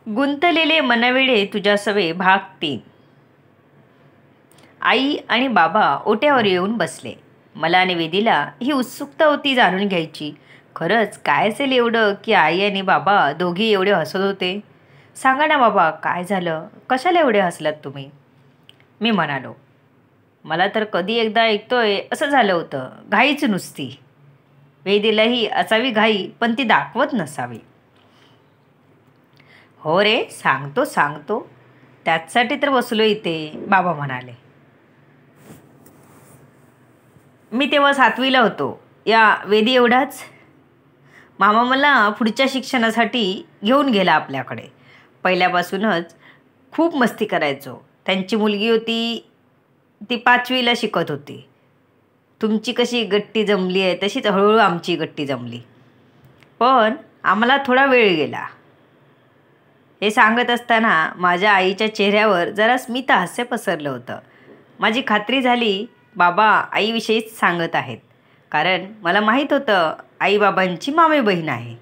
गुंतलेले मनवेडे तुझ्या सवे भाग 3. आई आणि बाबा ओट्यावर येऊन बसले. मला आणि वेदीला ही उत्सुकता होती जाणून घ्यायची. खरंच काय असेल एवढं की आई आणि बाबा दोघी एवढे हसत होते. सांगा ना बाबा, काय झालं? कशाला एवढे हसलात तुम्ही? मी म्हणालो, मला तर कधी एकदा ऐकतोय असं झालं होतं. घाईच नुसती. वेदीलाही असावी घाई, पण ती दाखवत नसावी. हो रे, सांगतो सांगतो, त्याचसाठी तर बसलो इथे, बाबा म्हणाले. मी तेव्हा 7वीला होतो. या वेदी एवढाच. मामा मला पुढच्या शिक्षणासाठी घेऊन गेला आपल्याकडे. पहिल्यापासूनच खूप मस्ती करायचो. त्यांची मुलगी होती, ती 5वीला शिकत होती. तुमची कशी गट्टी जमली आहे तशीच हळूहळू आमची गट्टी जमली. पण आम्हाला थोडा वेळ गेला. हे सांगत असताना माझ्या आईच्या चेहऱ्यावर जरा स्मित हास्य पसरलं होतं. माझी खात्री झाली, बाबा आईविषयीच सांगत आहेत. कारण मला माहीत होतं आई बाबांची मामे बहीण आहे.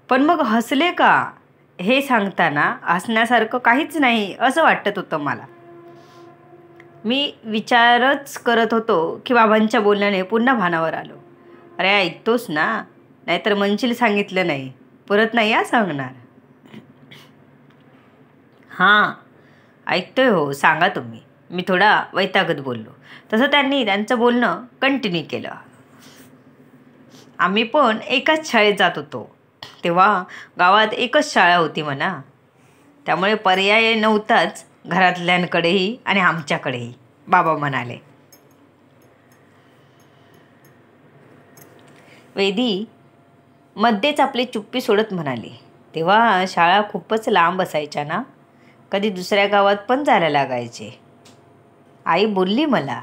पण मग हसले का हे सांगताना हसण्यासारखं काहीच नाही असं वाटत होतं मला. मी विचारच करत होतो की बाबांच्या बोलण्याने पुन्हा भानावर आलो. अरे ऐकतोस ना? नाहीतर म्हणशील सांगितलं नाही, परत नाही या सांगणार. हां, ऐकतोय हो, सांगा तुम्ही. मी थोडा वैतागत बोललो. तसं त्यांनी त्यांचं बोलणं कंटिन्यू केलं. आम्ही पण एकाच शाळेत जात होतो. तेव्हा गावात एकच शाळा होती म्हणा. त्यामुळे पर्याय नव्हताच घरातल्यांकडेही आणि आमच्याकडेही, बाबा म्हणाले. वेदी मध्येच आपली चुप्पी सोडत म्हणाली, तेव्हा शाळा खूपच लांब असायच्या ना. कधी दुसऱ्या गावात पण जायला लागायचे. आई बोलली मला.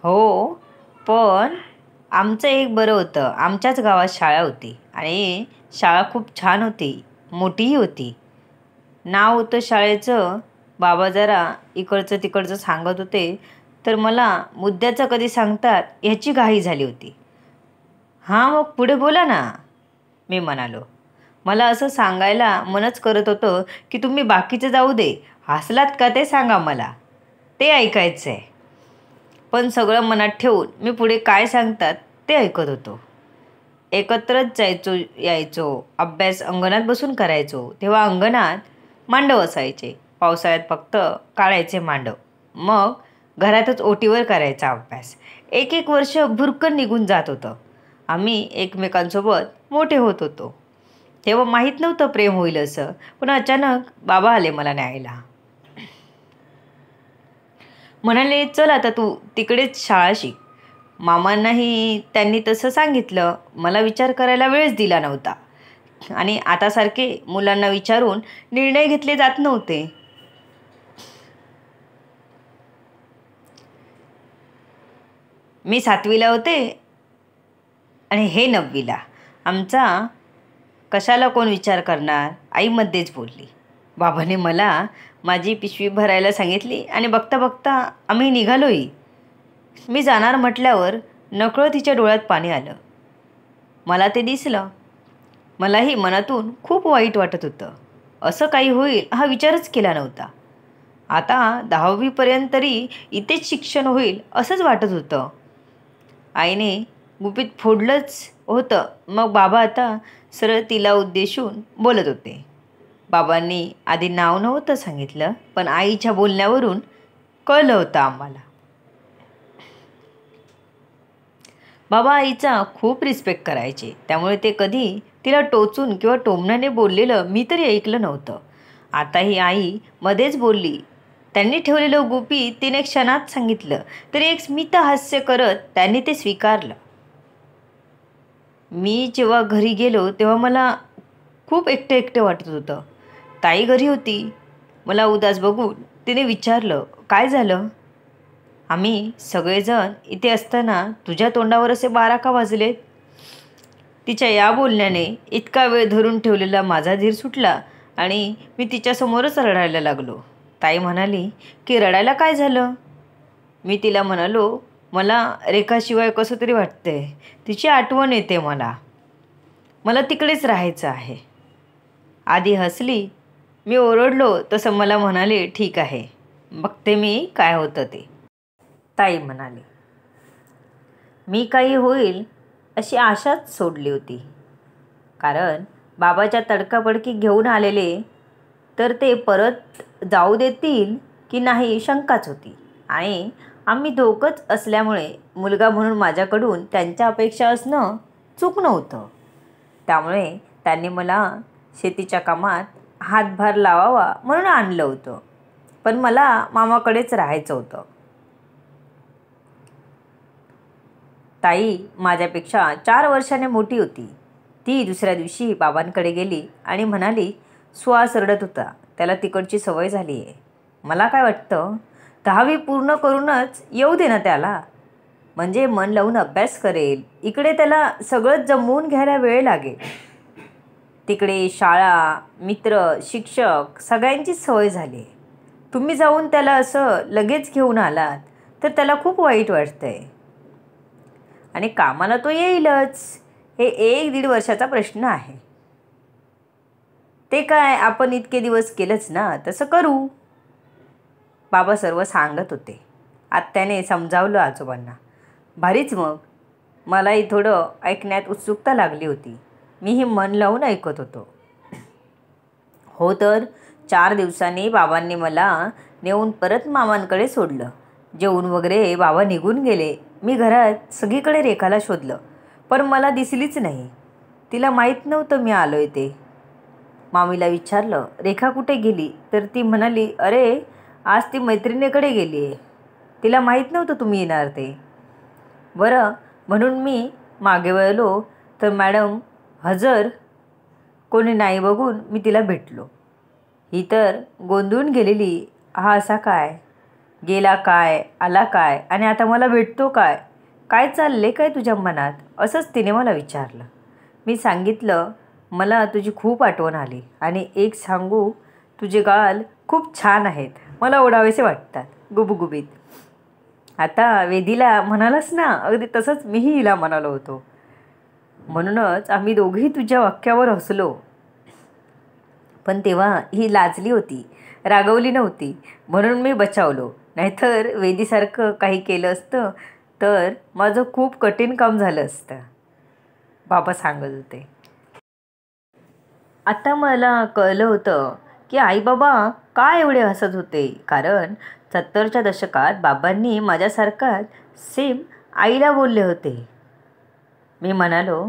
हो, पण आमचं एक बरं होतं, आमच्याच गावात शाळा होती आणि शाळा खूप छान होती, मोठीही होती. नाव होतं शाळेचं. बाबा जरा इकडचं तिकडचं सांगत होते, तर मला मुद्द्याचं कधी सांगतात ह्याची घाई झाली होती. हां, मग पुढे बोला ना, मी म्हणालो. मला असं सांगायला मनच करत होतं की तुम्ही बाकीचं जाऊ दे, हसलात का ते सांगा, मला ते ऐकायचं आहे. पण सगळं मनात ठेवून मी पुढे काय सांगतात ते ऐकत होतो. एकत्रच जायचो यायचो, अभ्यास अंगणात बसून करायचो. तेव्हा अंगणात मांडव असायचे. पावसाळ्यात फक्त काढायचे मांडव. मग घरातच ओटीवर करायचा अभ्यास. एक एक वर्ष भुरकन निघून जात होतं. आम्ही एकमेकांसोबत मोठे होत होतो. तेव्हा माहीत नव्हतं प्रेम होईल असं. पण अचानक बाबा आले मला न्यायला. म्हणाले, चल आता तू तिकडेच शाळा शिक. मामांनाही त्यांनी तसं सांगितलं. मला विचार करायला वेळच दिला नव्हता आणि आतासारखे मुलांना विचारून निर्णय घेतले जात नव्हते. मी 7वीला होते आणि हे 9वीला. आमचा कशाला कोण विचार करणार, आई मध्येच बोलली. बाबाने मला माझी पिशवी भरायला सांगितली आणि बघता बघता आम्ही निघालोही. मी जाणार म्हटल्यावर नकळत तिच्या डोळ्यात पाणी आलं. मला ते दिसलं. मलाही मनातून खूप वाईट वाटत होतं. असं काही होईल हा विचारच केला नव्हता. आता 10वीपर्यंत तरी इथेच शिक्षण होईल असंच वाटत होतं. आईने गुपित फोडलंच होतं. मग बाबा आता सरळ तिला उद्देशून बोलत होते. बाबांनी आधी नाव नव्हतं सांगितलं, पण आईच्या बोलण्यावरून कळलं होतं आम्हाला. बाबा आईचा खूप रिस्पेक्ट करायचे. त्यामुळे ते कधी तिला टोचून किंवा टोमण्याने बोललेलं मी तरी ऐकलं नव्हतं. आता ही आई मध्येच बोलली. त्यांनी ठेवलेलं गुपित तिने क्षणात सांगितलं, तरी एक स्मित हास्य करत त्यांनी ते स्वीकारलं. मी जेव्हा घरी गेलो तेव्हा मला खूप एकटं एकटं वाटत होतं. ताई घरी होती. मला उदास बघून तिने विचारलं, काय झालं? आम्ही सगळेजण इथे असताना तुझ्या तोंडावर असे 12 का वाजलेत? तिच्या या बोलण्याने इतका वेळ धरून ठेवलेला माझा धीर सुटला आणि मी तिच्यासमोरच रडायला लागलो. ताई म्हणाली की रडायला काय झालं? मी तिला म्हणालो, मला रेखाशिवाय कसं तरी वाटतंय. तिची आठवण येते मला. मला तिकडेच राहायचं आहे. आधी हसली. मी ओरडलो तसं मला म्हणाले, ठीक आहे, बघते मी काय होतं ते. ताई म्हणाली, मी काही होईल अशी आशाच सोडली होती. कारण बाबाच्या तडकाफडकी घेऊन आलेले तर ते परत जाऊ देतील की नाही शंकाच होती. आणि आम्ही दोघंच असल्यामुळे मुलगा म्हणून माझ्याकडून त्यांच्या अपेक्षा असणं चूक नव्हतं. त्यामुळे त्यांनी मला शेतीच्या कामात हातभार लावावा म्हणून आणलं होतं. पण मला मामाकडेच राहायचं होतं. ताई माझ्यापेक्षा 4 वर्षाने मोठी होती. ती दुसऱ्या दिवशी बाबांकडे गेली आणि म्हणाली, सुहास रडत होता, त्याला तिकडची सवय झाली आहे. मला काय वाटतं, 10वी पूर्ण करूनच येऊ दे ना त्याला. म्हणजे मन लावून अभ्यास करेल. इकडे त्याला सगळंच जमवून घ्यायला वेळ लागेल. तिकडे शाळा, मित्र, शिक्षक सगळ्यांचीच सवय झाली आहे. तुम्ही जाऊन त्याला असं लगेच घेऊन आलात तर त्याला खूप वाईट वाटतंय. आणि कामाला तो येईलच. हे 1-1.5 वर्षाचा प्रश्न आहे. ते काय आपण इतके दिवस केलंच ना, तसं करू. बाबा सर्व सांगत होते. आत्याने समजावलं आजोबांना. भारीच मग. मलाही थोडं ऐकण्यात उत्सुकता लागली होती. मीही मन लावून ऐकत होतो. हो तर 4 दिवसांनी बाबांनी मला नेऊन परत मामांकडे सोडलं. जेवून वगैरे बाबा निघून गेले. मी घरात सगळीकडे रेखाला शोधलं, पण मला दिसलीच नाही. तिला माहीत नव्हतं मी आलोय ते. मामीला विचारलं, रेखा कुठे गेली? तर ती म्हणाली, अरे आज ती मैत्रिणीकडे गेली आहे. तिला माहीत नव्हतं तुम्ही येणार ते. बरं, म्हणून मी मागे वळलो तर मॅडम हजर कोणी नाही बघून मी तिला भेटलो. ही तर गोंधळून गेलेली. हा असा काय? गेला काय? आला काय? आणि आता मला भेटतो काय? काय चालले काय तुझ्या मनात? असंच तिने मला विचारलं. मी सांगितलं, मला तुझी खूप आठवण आली आणि एक सांगू, तुझे गाल खूप छान आहेत. मला ओढावेसे वाटतात, गुबगुबीत. आता वेदीला म्हणालच ना, अगदी तसंच मीही हिला म्हणालो होतो. म्हणूनच आम्ही दोघेही तुझ्या वाक्यावर हसलो. पण तेव्हा ही लाजली होती, रागवली नव्हती, म्हणून मी बचावलो. नाहीतर वेदीसारखं काही केलं असतं तर माझं खूप कठीण काम झालं असतं, बाबा सांगत होते. आता मला कळलं होतं की आईबाबा का एवढे हसत होते. कारण 70च्या दशकात बाबांनी माझ्यासारखाच सेम आईला बोलले होते. मी म्हणालो,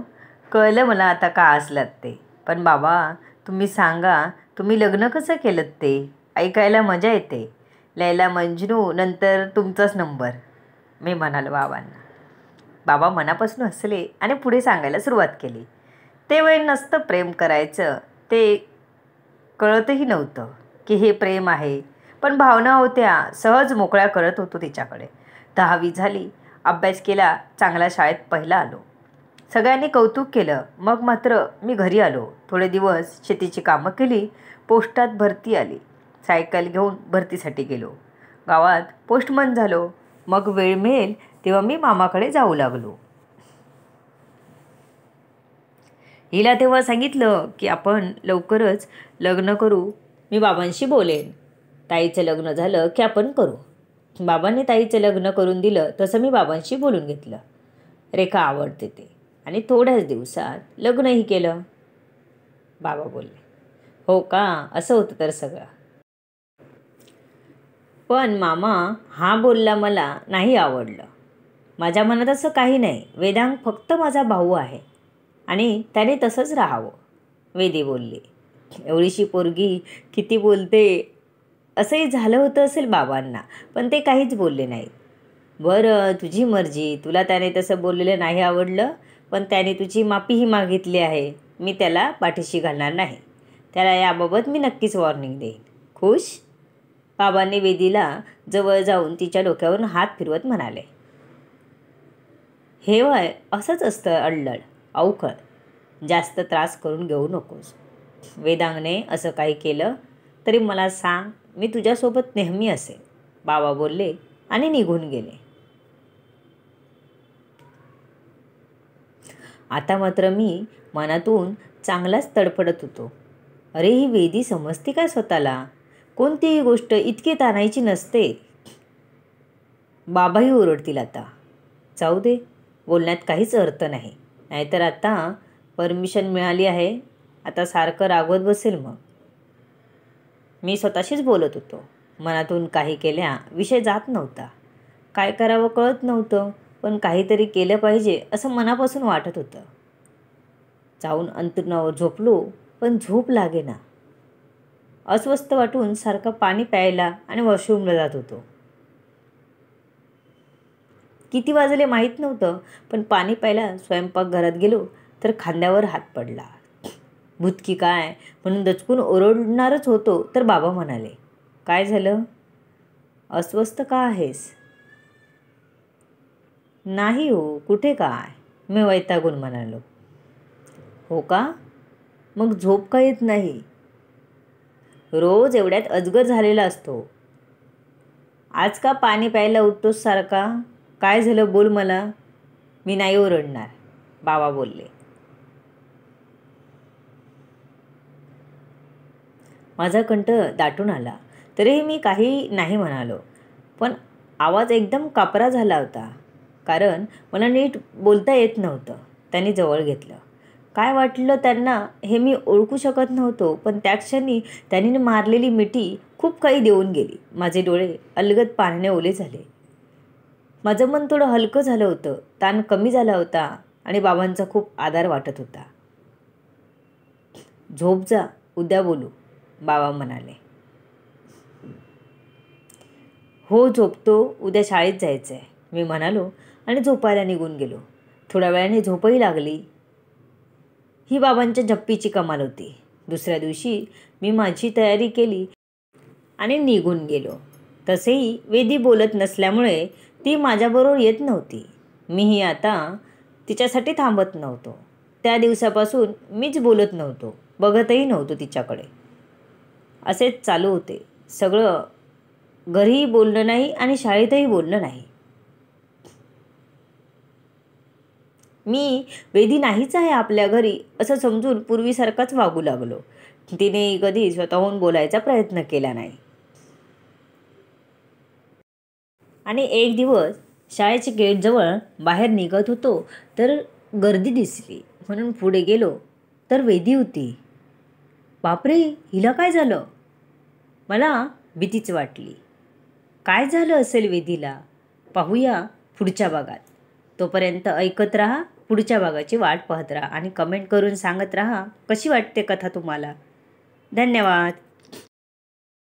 कळलं मला आता का हसलात ते. पण बाबा तुम्ही सांगा, तुम्ही लग्न कसं केलं ते? ऐकायला मजा येते. लैला मंजनू नंतर तुमचाच नंबर, मी म्हणालो बाबांना. बाबा मनापासून हसले आणि पुढे सांगायला सुरुवात केली. ते वय नसतं प्रेम करायचं. ते कळतही नव्हतं की हे प्रेम आहे. पण भावना होत्या. सहज मोकळ्या करत होतो तिच्याकडे. 10वी झाली. अभ्यास केला. चांगल्या शाळेत पहिला आलो. सगळ्यांनी कौतुक केलं. मग मात्र मी घरी आलो. थोडे दिवस शेतीची कामं केली. पोस्टात भरती आली. सायकल घेऊन भरतीसाठी गेलो. गावात पोस्टमन झालो. मग वेळ मिळेल तेव्हा मी मामाकडे जाऊ लागलो. हिला तेव्हा सांगितलं की आपण लवकरच लग्न करू. मी बाबांशी बोलेन. ताईचं लग्न झालं की आपण करू. बाबांनी ताईचं लग्न करून दिलं तसं मी बाबांशी बोलून घेतलं. रेखा आवडते ते. आणि थोड्याच दिवसात लग्नही केलं. बाबा बोलले, हो का? असं होतं तर सगळं. पण मामा हा बोलला मला नाही आवडलं. माझ्या मनात असं काही नाही. वेदांग फक्त माझा भाऊ आहे आणि त्याने तसंच राहावं, वेदी बोलली. एवढीशी पोरगी किती बोलते, असंही झालं होतं असेल बाबांना, पण ते काहीच बोलले नाहीत. बरं, तुझी मर्जी. तुला त्याने तसं बोललेलं नाही आवडलं, पण त्याने तुझी माफीही मागितली आहे. मी त्याला पाठीशी घालणार नाही. त्याला याबाबत मी नक्कीच वॉर्निंग देईन. खुश? बाबांनी वेदीला जवळ जाऊन तिच्या डोक्यावरून हात फिरवत म्हणाले, हे वय असंच असतं, अल्लड, अवखळ. जास्त त्रास करून घेऊ नकोस. वेदांगने असं काही केलं तरी मला सांग, मी तुझ्यासोबत नेहमी असेल, बाबा बोलले आणि निघून गेले. आता मात्र मी मनातून चांगलाच तडफडत होतो. अरे ही वेदी समजते काय स्वतःला? कोणतीही गोष्ट इतकी ताणायची नसते. बाबाही ओरडतील आता. जाऊ दे, बोलण्यात काहीच अर्थ नाही. नाहीतर आता परमिशन मिळाली आहे, आता सारखं रागवत बसेल मग. मी स्वतःशीच बोलत होतो. मनातून काही केल्या विषय जात नव्हता. काय करावं कळत नव्हतं, पण काहीतरी केलं पाहिजे असं मनापासून वाटत होतं. जाऊन अंथरुणावर झोपलो, पण झोप लागेना. अस्वस्थ वाटून सारखं पाणी प्यायला आणि वॉशरूमला जात होतो. किती वाजले माहीत नव्हतं, पण पाणी प्यायला स्वयंपाकघरात गेलो तर खांद्यावर हात पडला. भूतकी काय म्हणून दचकून ओरडणारच होतो तर बाबा म्हणाले, काय झालं? अस्वस्थ का आहेस? नाही हो, कुठे काय, मी वैतागून म्हणालो. हो का? मग झोप का येत नाही? रोज एवढ्यात अजगर झालेला असतो. आज का पाणी प्यायला उठतोस सारखा? काय झालं बोल मला. मी नाही ओरडणार, बाबा बोलले. माझा कंठ दाटून आला, तरीही मी काही नाही म्हणालो. पण आवाज एकदम कापरा झाला होता, कारण मला नीट बोलता येत नव्हतं. त्यांनी जवळ घेतलं. काय वाटलं त्यांना हे मी ओळखू शकत नव्हतो, पण त्या क्षणी त्यांनी मारलेली मिठी खूप काही देऊन गेली. माझे डोळे अलगद पाण्याने ओले झाले. माझं मन थोडं हलकं झालं होतं. ताण कमी झाला होता आणि बाबांचा खूप आधार वाटत होता. झोप जा, उद्या बोलू, बाबा म्हणाले. हो झोपतो, उद्या शाळेत जायचं आहे, मी म्हणालो आणि झोपायला निघून गेलो. थोड्या वेळाने झोपही लागली. ही बाबांच्या झप्पीची कमाल होती. दुसऱ्या दिवशी मी माझी तयारी केली आणि निघून गेलो. तसेही वेदी बोलत नसल्यामुळे ती माझ्याबरोबर येत नव्हती. मीही आता तिच्यासाठी थांबत नव्हतो. त्या दिवसापासून मीच बोलत नव्हतो, बघतही नव्हतो तिच्याकडे. असेच चालू होते सगळं. घरीही बोलणं नाही आणि शाळेतही बोलणं नाही. मी वेदी नाहीच आहे आपल्या घरी असं समजून पूर्वीसारखाच वागू लागलो. तिने कधी स्वतःहून बोलायचा प्रयत्न केला नाही. आणि एक दिवस शाळेच्या गेटजवळ बाहेर निघत होतो तर गर्दी दिसली, म्हणून पुढे गेलो तर वेदी होती. बापरे, हिला काय झालं? मला भीतीच वाटली. काय झालं असेल वेदीला? पाहूया पुढच्या भागात. तोपर्यंत ऐकत राहा, पुढच्या भागाची वाट पाहत राहा आणि कमेंट करून सांगत राहा कशी वाटते कथा तुम्हाला. धन्यवाद.